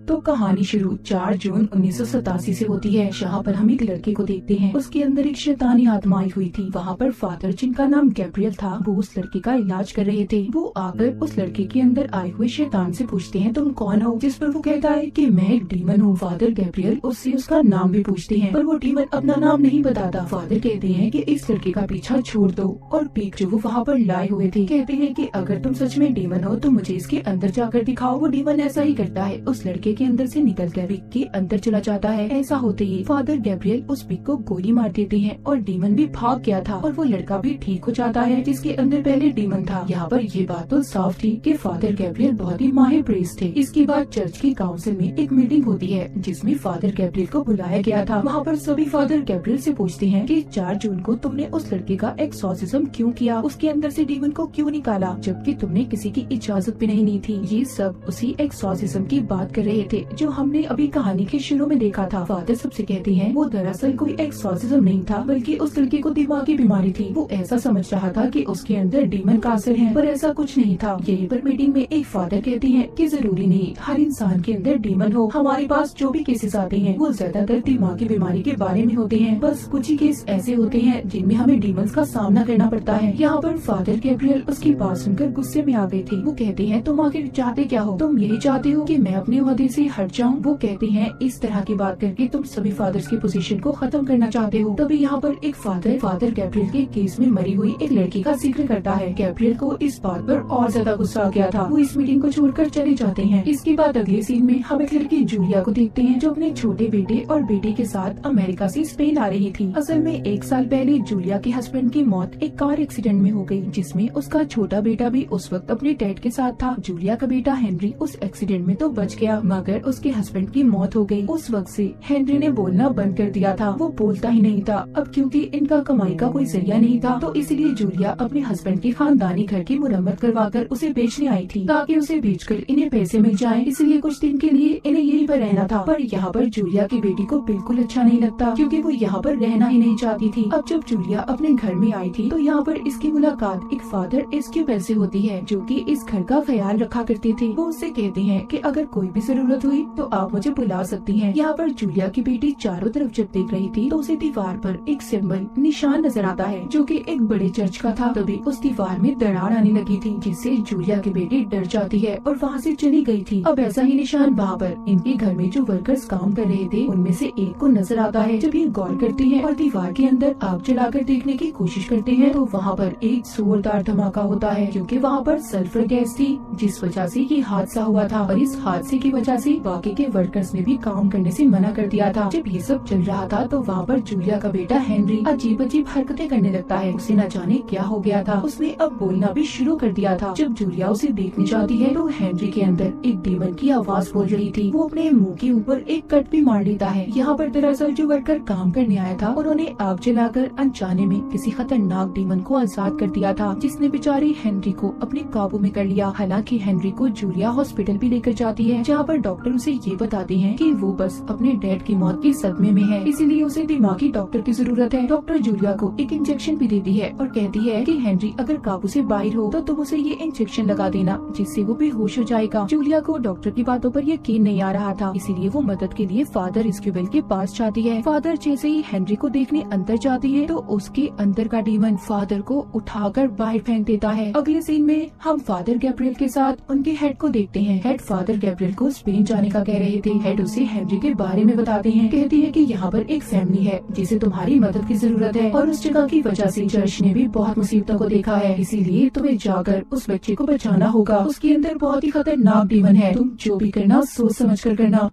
तो कहानी शुरू 4 जून 1987 से होती है, जहाँ पर हम एक लड़के को देखते हैं। उसके अंदर एक शैतानी आत्मा आई हुई थी। वहाँ पर फादर, जिनका नाम गैब्रियल था, वो उस लड़के का इलाज कर रहे थे। वो आकर उस लड़के के अंदर आए हुए शैतान से पूछते हैं, तुम कौन हो? जिस पर वो कहता है कि मैं एक डीमन हूँ। फादर गैब्रियल उससे उसका नाम भी पूछते हैं, पर वो डीमन अपना नाम नहीं बताता। फादर कहते हैं कि इस लड़के का पीछा छोड़ दो, और पीक जो वो वहाँ पर लाए हुए थे, कहते हैं कि अगर तुम सच में डीमन हो तो मुझे इसके अंदर जाकर दिखाओ। वो डीमन ऐसा ही करता है, उस लड़के के अंदर से निकल कर पिक के अंदर चला जाता है। ऐसा होते ही फादर गैब्रियल उस पिक को गोली मार देते हैं और डीमन भी भाग गया था, और वो लड़का भी ठीक हो जाता है जिसके अंदर पहले डीमन था। यहाँ पर ये बात तो साफ थी कि फादर गैब्रियल बहुत ही माहिर प्रीस्ट थे। इसके बाद चर्च की काउंसिल में एक मीटिंग होती है जिसमें फादर गैब्रियल को बुलाया गया था। वहाँ पर सभी फादर गैब्रियल से पूछते हैं कि 4 जून को तुमने उस लड़के का एक्सॉर्सिज्म क्यों किया, उसके अंदर से डीमन को क्यों निकाला, जबकि तुमने किसी की इजाजत भी नहीं ली थी। ये सब उसी एक्सॉर्सिज्म की बात कर रहे थे जो हमने अभी कहानी के शुरू में देखा था। फादर सबसे कहते हैं वो दरअसल कोई एक्सॉर्सिज्म नहीं था, बल्कि उस लड़के को दिमागी बीमारी थी। वो ऐसा समझ रहा था कि उसके अंदर डीमन का असर है, पर ऐसा कुछ नहीं था। यही पर मीटिंग में एक फादर कहते हैं कि जरूरी नहीं हर इंसान के अंदर डीमन हो। हमारे पास जो भी केसेस आते हैं वो ज्यादातर दिमागी बीमारी के बारे में होते हैं। बस कुछ ही केस ऐसे होते हैं जिनमें हमें डीमंस का सामना करना पड़ता है। यहाँ पर फादर गैब्रियल उसकी बात सुनकर गुस्से में आ गए थे। वो कहते हैं तुम आखिर चाहते क्या हो? तुम यही चाहते हो कि मैं अपने ओहदे से हट जाऊं? वो कहते हैं इस तरह की बात करके तुम सभी फादर्स की पोजीशन को खत्म करना चाहते हो। तभी यहाँ पर एक फादर गैब्रियल के केस में मरी हुई एक लड़की का जिक्र करता है। गैब्रियल को इस बात पर और ज्यादा गुस्सा आ गया था। वो इस मीटिंग को छोड़कर चले जाते हैं। इसके बाद अगले सीन में हम एक लड़की जूलिया को देखते हैं जो अपने छोटे बेटे और बेटी के साथ अमेरिका से स्पेन आ रही थी। असल में 1 साल पहले जूलिया के हस्बैंड की मौत एक कार एक्सीडेंट में हो गई, जिसमें उसका छोटा बेटा भी उस वक्त अपने डैड के साथ था। जूलिया का बेटा हेनरी उस एक्सीडेंट में तो बच गया, मगर उसके हस्बैंड की मौत हो गई। उस वक्त से हेनरी ने बोलना बंद कर दिया था। वो बोलता ही नहीं था। अब क्योंकि इनका कमाई का कोई जरिया नहीं था, तो इसलिए जूलिया अपने हस्बैंड के खानदानी घर की मुरम्मत करवाकर उसे बेचने आई थी, ताकि उसे बेचकर इन्हें पैसे मिल जाएं। इसलिए कुछ दिन के लिए इन्हें यहीं पर रहना था। पर यहाँ पर जूलिया की बेटी को बिल्कुल अच्छा नहीं लगता, क्योंकि वो यहाँ पर रहना ही नहीं चाहती थी। अब जब जूलिया अपने घर में आई थी तो यहाँ पर इसकी मुलाकात एक फादर एस्क्यूबेल से होती है, जो कि इस घर का ख्याल रखा करते थे। वो उससे कहते हैं कि अगर कोई भी जरूरत हुई तो आप मुझे बुला सकती हैं। यहाँ पर जूलिया की बेटी चारों तरफ जब देख रही थी तो उसे दीवार पर एक सिंबल निशान नजर आता है, जो कि एक बड़े चर्च का था। तभी उस दीवार में दरार आने लगी थी, जिससे जूलिया की बेटी डर जाती है और वहाँ से चली गई थी। अब ऐसा ही निशान वहाँ पर इनके घर में जो वर्कर्स काम कर रहे थे उनमें से एक को नजर आता है। जब ये गौर करते हैं और दीवार के अंदर आग जलाकर देखने की कोशिश करते हैं तो वहाँ पर एक जोरदार धमाका होता है, क्योंकि वहाँ पर सल्फर गैस थी, जिस वजह से ये हादसा हुआ था। और इस हादसे की वजह से बाकी के वर्कर्स ने भी काम करने से मना कर दिया था। जब ये सब चल रहा था तो वहाँ पर जूलिया का बेटा हेनरी अजीब अजीब हरकतें करने लगता है। उसे न जाने क्या हो गया था, उसने अब बोलना भी शुरू कर दिया था। जब जूलिया उसे देखने जाती है तो हेनरी के अंदर एक डीमन की आवाज बोल रही थी। वो अपने मुंह के ऊपर एक कट भी मार लेता है। यहाँ पर दरअसल जो वर्कर काम करने आया था उन्होंने आग जलाकर अनजाने में किसी खतरनाक डीमन को आजाद कर दिया था, जिसने बेचारे हेनरी को अपने काबू में कर लिया। हालांकि हेनरी को जूलिया हॉस्पिटल भी लेकर जाती है, जहाँ पर डॉक्टर उसे ये बताते हैं कि वो बस अपने डैड की मौत के सदमे में है, इसीलिए उसे दिमागी डॉक्टर की जरूरत है। डॉक्टर जूलिया को एक इंजेक्शन भी देती है और कहती है कि हेनरी अगर काबू से बाहर हो तो तुम उसे ये इंजेक्शन लगा देना, जिससे वो बेहोश हो जाएगा। जूलिया को डॉक्टर की बातों पर यकीन नहीं आ रहा था, इसीलिए वो मदद के लिए फादर एस्क्यूबेल के पास जाती है। फादर जैसे ही हेनरी को देखने अंदर जाती है तो उसके अंदर का डीमन फादर को उठाकर बाहर फेंक देता है। अगले सीन में हम फादर गैब्रियल के साथ उनके हेड को देखते हैं। हेड फादर गैब्रियल को स्पेन जाने का कह रहे थे। हेड उसे हेनरी के बारे में बताते हैं। कहती है कि यहाँ पर एक फैमिली है जिसे तुम्हारी मदद की जरूरत है, और उस जगह की वजह से चर्च ने भी बहुत मुसीबतों को देखा है, इसीलिए तुम्हें जाकर उस बच्चे को बचाना होगा। उसके अंदर बहुत ही खतरनाक डीमन है, तुम जो भी करना सोच समझ कर करना।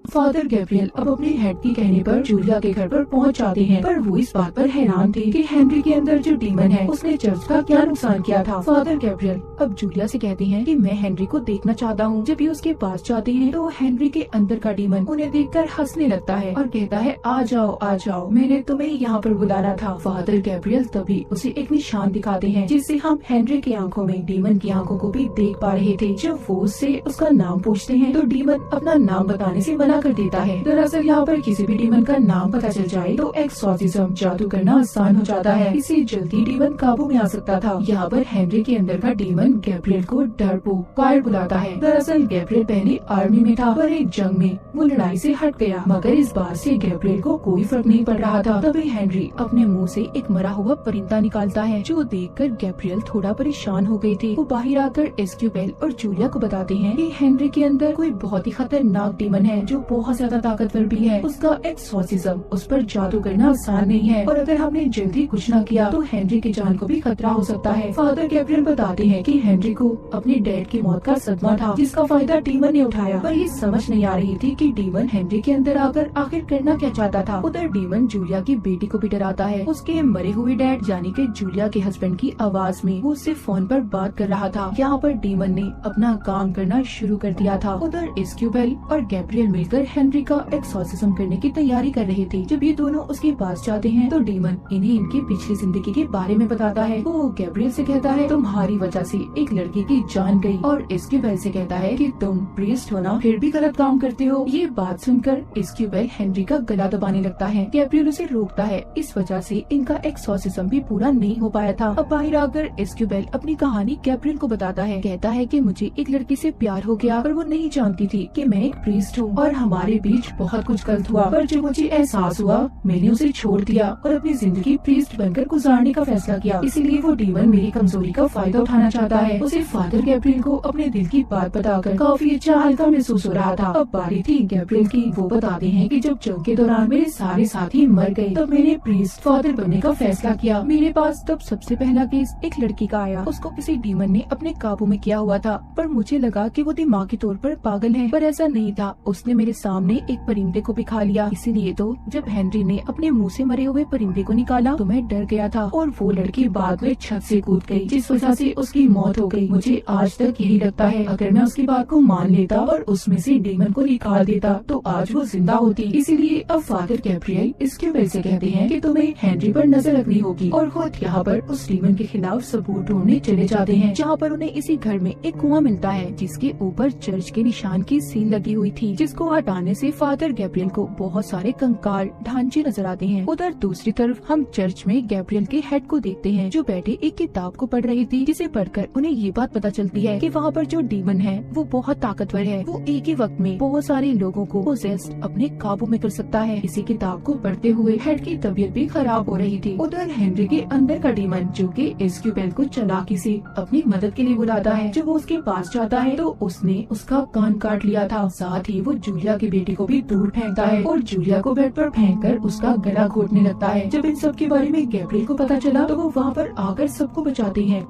फादर गैब्रियल अब अपने हेड के कहने पर जूलिया के घर पर पहुंच जाते हैं, पर वो इस बात पर हैरान थे कि हेनरी के अंदर जो डीमन है उसने चर्च का क्या नुकसान किया था। फादर गैब्रियल अब जूलिया से कहते हैं कि मैं हेनरी को देखना चाहता हूँ। जब ये उसके पास जाते हैं तो हेनरी के अंदर का डीमन उन्हें देखकर हंसने लगता है और कहता है आ जाओ, मैंने तुम्हें यहाँ पर बुलाना था। फादर गैब्रियल तभी उसे एक निशान दिखाते हैं, जिससे हम हेनरी की आंखों में डीमन की आंखों को भी देख पा रहे थे। जब वो उससे उसका नाम पूछते हैं तो डीमन अपना नाम बताने से मना मना कर देता है। दरअसल यहाँ पर किसी भी डीमन का नाम पता चल जाए तो एक्सॉर्सिज्म जादू करना आसान हो जाता है, इसलिए जल्दी डीमन काबू में आ सकता था। यहाँ पर हेनरी के अंदर का डीमन गैब्रियल को डरपोक कायर बुलाता है। दरअसल गैब्रियल पहले आर्मी में था, पर एक जंग में वो लड़ाई से हट गया, मगर इस बात से गैब्रियल को कोई फर्क नहीं पड़ रहा था। तभी हेनरी अपने मुंह से एक मरा हुआ परिंदा निकालता है, जो देखकर गैब्रियल थोड़ा परेशान हो गई थी। वो बाहर आकर एस्क्यूबेल और जूलिया को बताते हैं कि हेनरी के अंदर कोई बहुत ही खतरनाक डीमन है, जो बहुत ज्यादा ताकतवर भी है। उसका एक्सॉर्सिज्म उस पर जादू करना आसान नहीं है, और अगर हमने जल्दी कुछ न किया तो हेनरी की जान को भी खतरा हो सकता है। फादर गैब्रियल बताते हैं कि हेनरी को अपने डैड की मौत का सदमा था, जिसका फायदा डीमन ने उठाया, पर ये समझ नहीं आ रही थी कि डीमन हेनरी के अंदर आकर आखिर करना क्या चाहता था। उधर डीमन जूलिया की बेटी को भी डराता है। उसके मरे हुए डैड यानी कि जूलिया के हस्बैंड की आवाज में वो उससे फोन पर बात कर रहा था। यहाँ पर डीमन ने अपना काम करना शुरू कर दिया था। उधर एस्क्यूबेल और गैब्रियल मिलकर हेनरी का एक्सॉर्सिज्म करने की तैयारी कर रहे थे। जब ये दोनों उसके पास जाते हैं तो डीमन इन्हें इनकी पिछली जिंदगी के बारे में बताता है। वो गैब्रियल से कहता है तुम्हारी वजह से एक लड़की की जान गई, और एस्क्यूबेल से कहता है कि तुम प्रीस्ट हो ना, फिर भी गलत काम करते हो। ये बात सुनकर एस्क्यूबेल हेनरी का गला दबाने लगता है। गैब्रियल उसे रोकता है, इस वजह से इनका एक्सॉर्सिज्म भी पूरा नहीं हो पाया था। अब बाहर आकर एस्क्यूबेल अपनी कहानी गैब्रियल को बताता है। कहता है कि मुझे एक लड़की से प्यार हो गया, पर वो नहीं जानती थी कि मैं एक प्रीस्ट हूँ, और हमारे बीच बहुत कुछ गलत हुआ, पर जब मुझे एहसास हुआ मैंने उसे छोड़ दिया और अपनी जिंदगी प्रीस्ट बनकर गुजारने का फैसला किया। इसीलिए वो डीमन मेरी कमजोरी का फायदा उठाना चाहता है। उसे फादर गैब्रियल को अपने दिल की बात बताकर काफी अच्छा हल्का महसूस हो रहा था। अब बारी थी गैब्रियल की। वो बताते हैं कि जब जंग के दौरान मेरे सारे साथी मर गए, तब मैंने प्रीस्ट फादर बनने का फैसला किया। मेरे पास तब सबसे पहला केस एक लड़की का आया। उसको किसी डीमन ने अपने काबू में किया हुआ था, पर मुझे लगा कि वो दिमागी तौर पर पागल है, पर ऐसा नहीं था। उसने मेरे सामने एक परिंदे को भी खा लिया। इसीलिए तो जब हेनरी ने अपने मुंह से मरे हुए परिंदे को निकाला तो मैं डर गया था, और वो लड़की बाद में छत से कूद गई, जिस वजह से उसकी मौत हो गई। मुझे आज तक यही लगता है, अगर मैं उसकी बात को मान लेता और उसमें से डीमन को निकाल देता तो आज वो जिंदा होती। इसीलिए अब फादर गैब्रियल एस्क्यूबेल से कहते हैं कि तुम्हें हेनरी पर नजर रखनी होगी, और खुद यहाँ पर उस डीमन के खिलाफ सबूत ढूंढने चले जाते हैं। जहाँ पर उन्हें इसी घर में एक कुआं मिलता है, जिसके ऊपर चर्च के निशान की सील लगी हुई थी, जिसको हटाने से फादर गैब्रियल को बहुत सारे कंकाल ढांचे नजर आते हैं। उधर दूसरी तरफ हम चर्च में गैब्रियल के हेड को देखते हैं, जो बैठे एक किताब को पढ़ रही थी, जिसे पढ़कर उन्हें ये बात पता चलती है कि वहाँ पर जो डीमन है वो बहुत ताकतवर है। वो एक ही वक्त में बहुत सारे लोगों को पोजेस्ड अपने काबू में कर सकता है। इसी किताब को पढ़ते हुए हेड की तबीयत भी खराब हो रही थी। उधर हेनरी के अंदर का डीमन, जो कि एस्क्यूबेल को चालाकी से अपनी मदद के लिए बुलाता है, जब वो उसके पास जाता है तो उसने उसका कान काट लिया था। साथ ही वो जूलिया की बेटी को भी दूर फेंकता है, और जूलिया को बेड पर फेंककर उसका गला घोटने लगता है। जब इन सब के बारे में गैब्रियल को पता चला तो वो वहाँ पर आकर सबको बचाते हैं।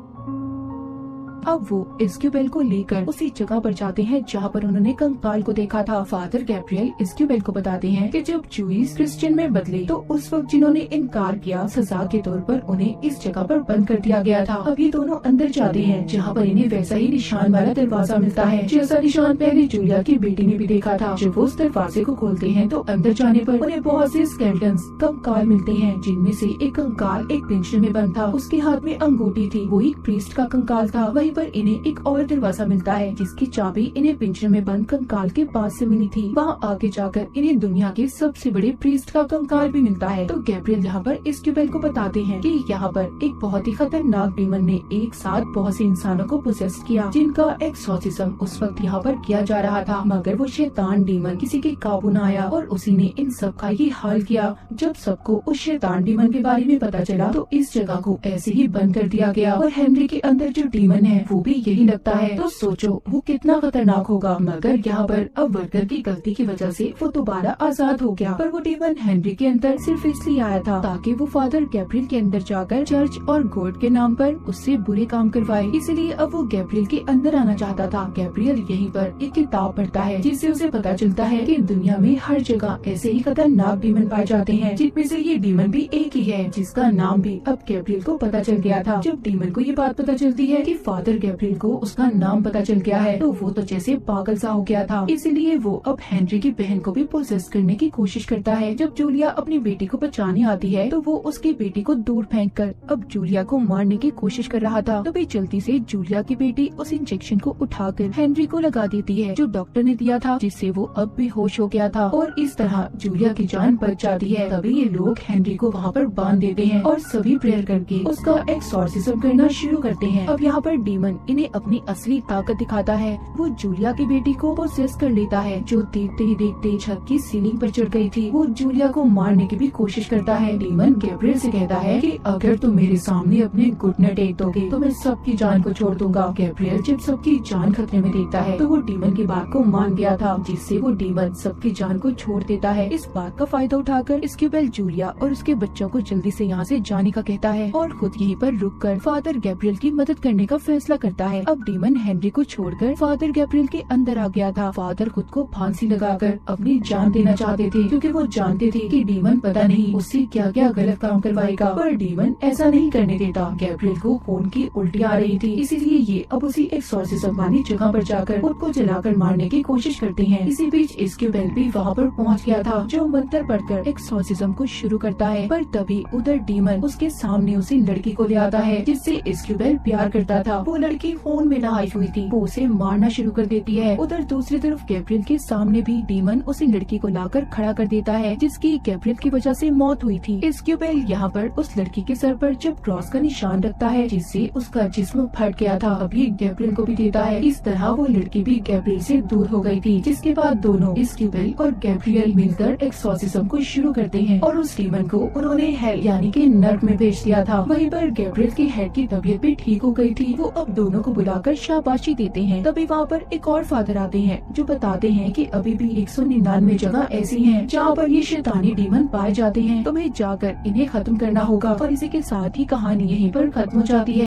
अब वो एस्क्यूबेल को लेकर उसी जगह पर जाते हैं जहाँ पर उन्होंने कंकाल को देखा था। फादर गैब्रियल एस्क्यूबेल को बताते हैं कि जब जूइस क्रिश्चियन में बदले तो उस वक्त जिन्होंने इनकार किया, सजा के तौर पर उन्हें इस जगह पर बंद कर दिया गया था। अब ये दोनों अंदर जाते हैं, जहाँ पर इन्हें वैसा ही निशान वाला दरवाजा मिलता है, जैसा निशान पहले जूलिया की बेटी ने भी देखा था। जब वो उस दरवाजे को खोलते हैं तो अंदर जाने पर उन्हें बहुत से स्केलेटन्स कंकाल मिलते हैं, जिनमें से एक कंकाल एक पिंजरे में बंद था। उसके हाथ में अंगूठी थी, वो एक प्रीस्ट का कंकाल था। वहीं पर इन्हें एक और दरवाजा मिलता है, जिसकी चाबी इन्हें पिंजरे में बंद कंकाल के पास से मिली थी। वहाँ आगे जाकर इन्हें दुनिया के सबसे बड़े प्रीस्ट का कंकाल भी मिलता है। तो गैब्रियल यहाँ पर एस्क्यूबेल को बताते हैं कि यहाँ पर एक बहुत ही खतरनाक डीमन ने एक साथ बहुत से इंसानों को पोसेस किया, जिनका एक्सॉर्सिज्म उस वक्त यहाँ पर किया जा रहा था। मगर वो शैतान डीमन किसी के काबू न आया, और उसी ने इन सब का ये हाल किया। जब सबको उस शैतान डीमन के बारे में पता चला तो इस जगह को ऐसे ही बंद कर दिया गया, और हेनरी के अंदर जो डीमन है वो भी यही लगता है। तो सोचो वो कितना खतरनाक होगा। मगर यहाँ पर अब वर्कर की गलती की वजह से वो दोबारा आजाद हो गया, पर वो डीमन हेनरी के अंदर सिर्फ इसलिए आया था ताकि वो फादर गैब्रियल के अंदर जाकर चर्च और गॉड के नाम पर उससे बुरे काम करवाए। इसलिए अब वो गैब्रियल के अंदर आना चाहता था। गैब्रियल यहीं पर एक किताब पढ़ता है, जिससे उसे पता चलता है कि दुनिया में हर जगह ऐसे ही खतरनाक डीमन पाए जाते हैं, जिनमें से ये डीमन भी एक ही है, जिसका नाम भी अब गैब्रियल को पता चल गया था। जब डीमन को ये बात पता चलती है कि फादर फादर गैब्रियल को उसका नाम पता चल गया है तो वो तो जैसे पागल सा हो गया था। इसीलिए वो अब हेनरी की बहन को भी पोसेस करने की कोशिश करता है। जब जूलिया अपनी बेटी को बचाने आती है तो वो उसकी बेटी को दूर फेंककर अब जूलिया को मारने की कोशिश कर रहा था। तभी जल्दी से जूलिया की बेटी उस इंजेक्शन को उठाकर हेनरी को लगा देती है जो डॉक्टर ने दिया था, जिससे वो अब भी होश हो गया था और इस तरह जूलिया की जान बच जाती है। तभी ये लोग हेनरी को वहाँ पर बांध देते हैं और सभी प्रेयर करके उसका एक्सॉर्सिज्म करना शुरू करते हैं। अब यहाँ पर डीमन इन्हें अपनी असली ताकत दिखाता है। वो जूलिया की बेटी को पोसेस कर लेता है जो देखते ही देखते छत की सीलिंग पर चढ़ गई थी। वो जूलिया को मारने की भी कोशिश करता है। डीमन गैब्रियल से कहता है कि अगर तुम मेरे सामने अपने घुटने टेक दोगे तो मैं सबकी जान को छोड़ दूंगा। गैब्रियल जब सबकी जान खतरे में देखता है तो वो डीमन की बात को मान गया था, जिससे वो डीमन सबकी जान को छोड़ देता है। इस बात का फायदा उठाकर स्क्यूबेल जूलिया और उसके बच्चों को जल्दी से यहाँ से जाने का कहता है और खुद यहीं पर रुककर फादर गैब्रियल की मदद करने का फैसला करता है। अब डीमन हेनरी को छोड़कर फादर गैब्रियल के अंदर आ गया था। फादर खुद को फांसी लगाकर अपनी जान देना चाहते थे क्योंकि वो जानते थे कि डीमन पता नहीं उससे क्या क्या गलत काम करवाएगा, पर डीमन ऐसा नहीं करने देता। गैब्रियल को खून की उल्टी आ रही थी, इसीलिए ये अब उसी एक्सॉर्सिज्म वाली जगह पर जाकर खुद को जलाकर मारने की कोशिश करते हैं। इसी बीच स्क्यूबेल भी वहाँ पर पहुँच गया था जो मंत्र पढ़कर एक्सॉर्सिज्म को शुरू करता है, पर तभी उधर डीमन उसके सामने उसी लड़की को ले आता है जिससे स्क्यूबेल प्यार करता था। वो लड़की खून में नहाई हुई थी, वो उसे मारना शुरू कर देती है। उधर दूसरी तरफ गैब्रियल के सामने भी डीमन उसी लड़की को लाकर खड़ा कर देता है जिसकी गैब्रियल की वजह से मौत हुई थी। स्क्यूबेल यहाँ पर उस लड़की के सर पर जब क्रॉस का निशान रखता है जिससे उसका जिस्म फट गया था, अभी गैब्रियल को भी देता है। इस तरह वो लड़की भी गैब्रियल से दूर हो गई थी, जिसके बाद दोनों स्क्यूबेल और गैब्रियल मिलकर एक्सॉर्सिज्म को शुरू करते हैं और उस डीमन को उन्होंने हेल यानी कि नर्क में भेज दिया था। वहीं पर गैब्रियल की हेड की तबीयत भी ठीक हो गई थी। वो अब दोनों को बुलाकर शाबाशी देते हैं। तभी वहाँ पर एक और फादर आते हैं जो बताते हैं कि अभी भी 199 जगह ऐसी हैं जहाँ पर ये शैतानी डीमन पाए जाते हैं। तुम्हें जाकर इन्हें खत्म करना होगा और इसी के साथ ही कहानी यहीं पर खत्म हो जाती है।